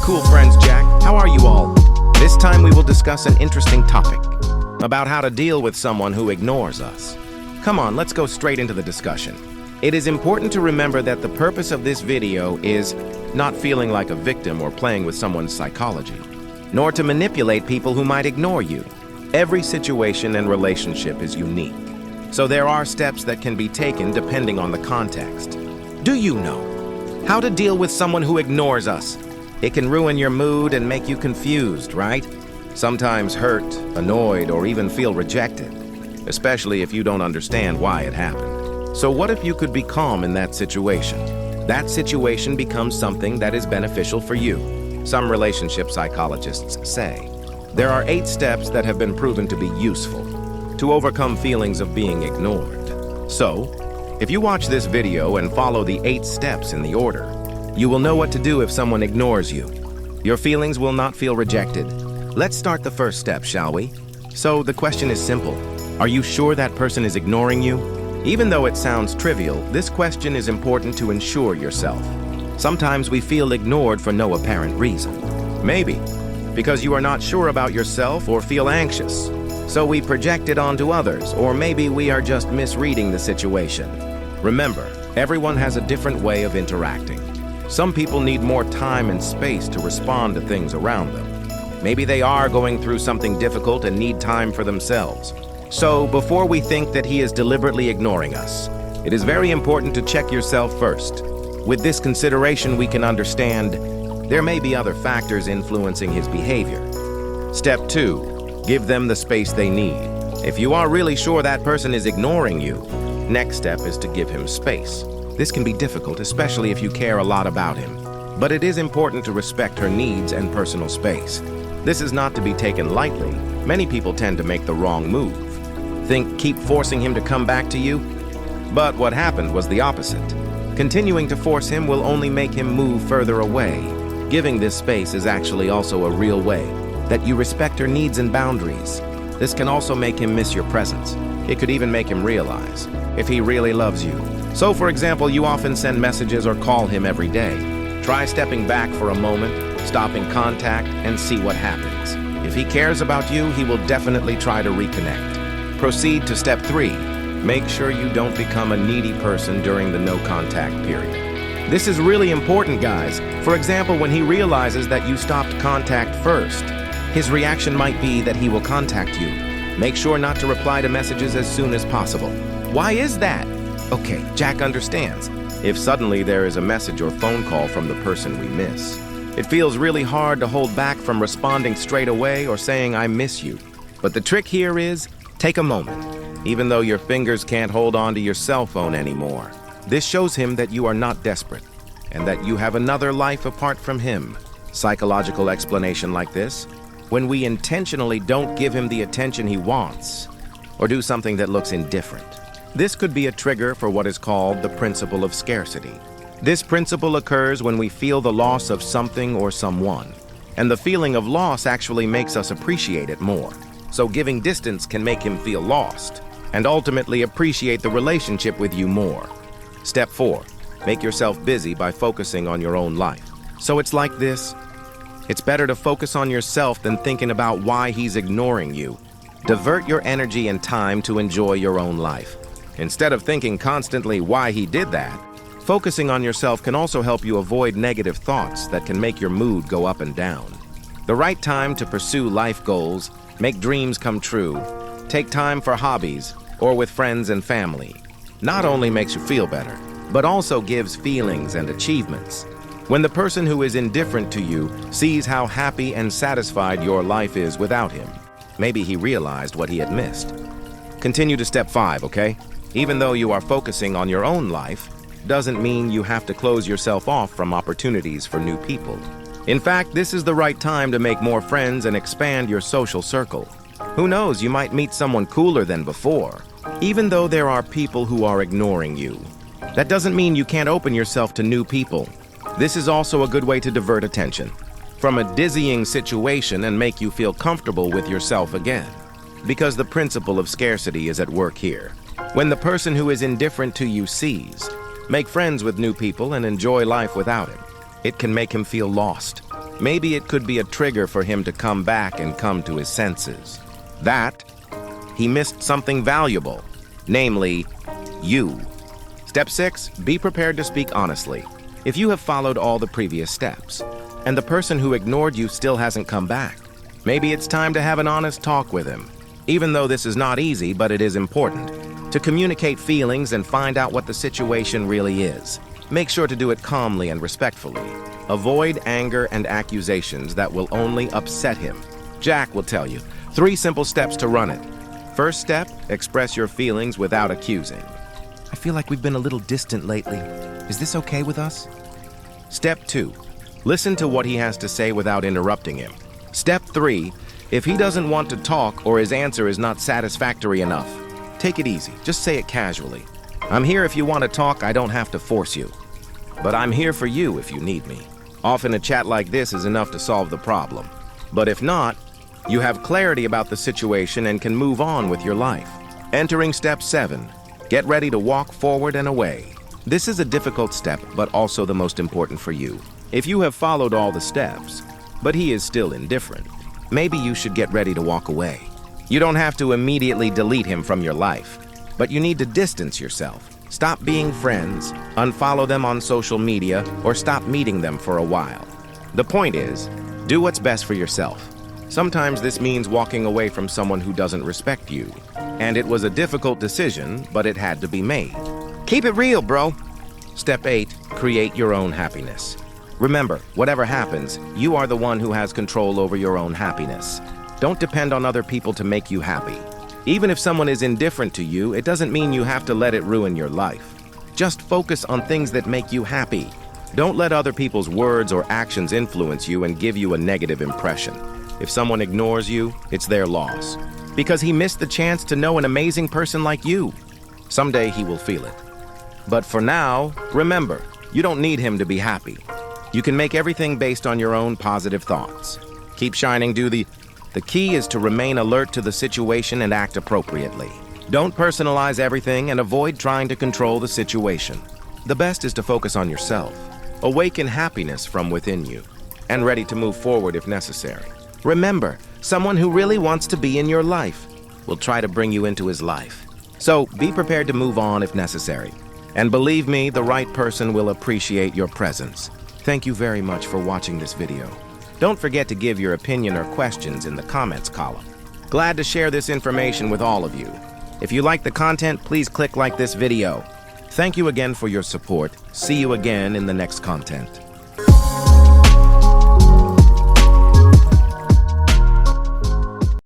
cool friends, Jack. How are you all? This time we will discuss an interesting topic about how to deal with someone who ignores us. Come on, let's go straight into the discussion. It is important to remember that the purpose of this video is not feeling like a victim or playing with someone's psychology, nor to manipulate people who might ignore you. Every situation and relationship is unique, so there are steps that can be taken depending on the context. Do you know how to deal with someone who ignores us? It can ruin your mood and make you confused, right? Sometimes hurt, annoyed, or even feel rejected, especially if you don't understand why it happened. So what if you could be calm in that situation? That situation becomes something that is beneficial for you. Some relationship psychologists say there are 8 steps that have been proven to be useful to overcome feelings of being ignored. So, if you watch this video and follow the 8 steps in the order, you will know what to do if someone ignores you. Your feelings will not feel rejected. Let's start the first step, shall we? So the question is simple. Are you sure that person is ignoring you? Even though it sounds trivial, this question is important to ensure yourself. Sometimes we feel ignored for no apparent reason. Maybe because you are not sure about yourself or feel anxious, so we project it onto others, or maybe we are just misreading the situation. Remember, everyone has a different way of interacting. Some people need more time and space to respond to things around them. Maybe they are going through something difficult and need time for themselves. So, before we think that he is deliberately ignoring us, it is very important to check yourself first. With this consideration, we can understand there may be other factors influencing his behavior. Step 2. Give them the space they need. If you are really sure that person is ignoring you, next step is to give him space. This can be difficult, especially if you care a lot about him. But it is important to respect her needs and personal space. This is not to be taken lightly. Many people tend to make the wrong move. Keep forcing him to come back to you? But what happened was the opposite. Continuing to force him will only make him move further away. Giving this space is actually also a real way that you respect her needs and boundaries. This can also make him miss your presence. It could even make him realize if he really loves you. So, for example, you often send messages or call him every day. Try stepping back for a moment, stopping contact, and see what happens. If he cares about you, he will definitely try to reconnect. Proceed to step 3. Make sure you don't become a needy person during the no contact period. This is really important, guys. For example, when he realizes that you stopped contact first, his reaction might be that he will contact you. Make sure not to reply to messages as soon as possible. Why is that? Okay, Jack understands. If suddenly there is a message or phone call from the person we miss, it feels really hard to hold back from responding straight away or saying I miss you. But the trick here is, take a moment, even though your fingers can't hold on to your cell phone anymore. This shows him that you are not desperate and that you have another life apart from him. Psychological explanation like this: when we intentionally don't give him the attention he wants or do something that looks indifferent. This could be a trigger for what is called the principle of scarcity. This principle occurs when we feel the loss of something or someone, and the feeling of loss actually makes us appreciate it more. So giving distance can make him feel lost and ultimately appreciate the relationship with you more. Step 4. Make yourself busy by focusing on your own life. So it's like this. It's better to focus on yourself than thinking about why he's ignoring you. Divert your energy and time to enjoy your own life. Instead of thinking constantly why he did that, focusing on yourself can also help you avoid negative thoughts that can make your mood go up and down. The right time to pursue life goals, make dreams come true, take time for hobbies, or with friends and family, not only makes you feel better, but also gives feelings and achievements. When the person who is indifferent to you sees how happy and satisfied your life is without him, maybe he realized what he had missed. Continue to step 5, okay? Even though you are focusing on your own life, doesn't mean you have to close yourself off from opportunities for new people. In fact, this is the right time to make more friends and expand your social circle. Who knows, you might meet someone cooler than before. Even though there are people who are ignoring you, that doesn't mean you can't open yourself to new people. This is also a good way to divert attention from a dizzying situation and make you feel comfortable with yourself again. Because the principle of scarcity is at work here. When the person who is indifferent to you sees, make friends with new people and enjoy life without him, it can make him feel lost. Maybe it could be a trigger for him to come back and come to his senses. That he missed something valuable, namely, you. Step 6, be prepared to speak honestly. If you have followed all the previous steps, and the person who ignored you still hasn't come back, maybe it's time to have an honest talk with him. Even though this is not easy, but it is important to communicate feelings and find out what the situation really is. Make sure to do it calmly and respectfully. Avoid anger and accusations that will only upset him. Jack will tell you 3 simple steps to run it. First step, express your feelings without accusing. I feel like we've been a little distant lately. Is this okay with us? Step 2, listen to what he has to say without interrupting him. Step 3, if he doesn't want to talk or his answer is not satisfactory enough, take it easy. Just say it casually. I'm here if you want to talk, I don't have to force you. But I'm here for you if you need me. Often a chat like this is enough to solve the problem. But if not, you have clarity about the situation and can move on with your life. Entering step 7, get ready to walk forward and away. This is a difficult step, but also the most important for you. If you have followed all the steps, but he is still indifferent, maybe you should get ready to walk away. You don't have to immediately delete him from your life, but you need to distance yourself. Stop being friends, unfollow them on social media, or stop meeting them for a while. The point is, do what's best for yourself. Sometimes this means walking away from someone who doesn't respect you. And it was a difficult decision, but it had to be made. Keep it real, bro. Step 8, create your own happiness. Remember, whatever happens, you are the one who has control over your own happiness. Don't depend on other people to make you happy. Even if someone is indifferent to you, it doesn't mean you have to let it ruin your life. Just focus on things that make you happy. Don't let other people's words or actions influence you and give you a negative impression. If someone ignores you, it's their loss. Because he missed the chance to know an amazing person like you. Someday he will feel it. But for now, remember, you don't need him to be happy. You can make everything based on your own positive thoughts. Keep shining, The key is to remain alert to the situation and act appropriately. Don't personalize everything and avoid trying to control the situation. The best is to focus on yourself. Awaken happiness from within you, and ready to move forward if necessary. Remember, someone who really wants to be in your life will try to bring you into his life. So be prepared to move on if necessary. And believe me, the right person will appreciate your presence. Thank you very much for watching this video. Don't forget to give your opinion or questions in the comments column. Glad to share this information with all of you. If you like the content, please click like this video. Thank you again for your support. See you again in the next content.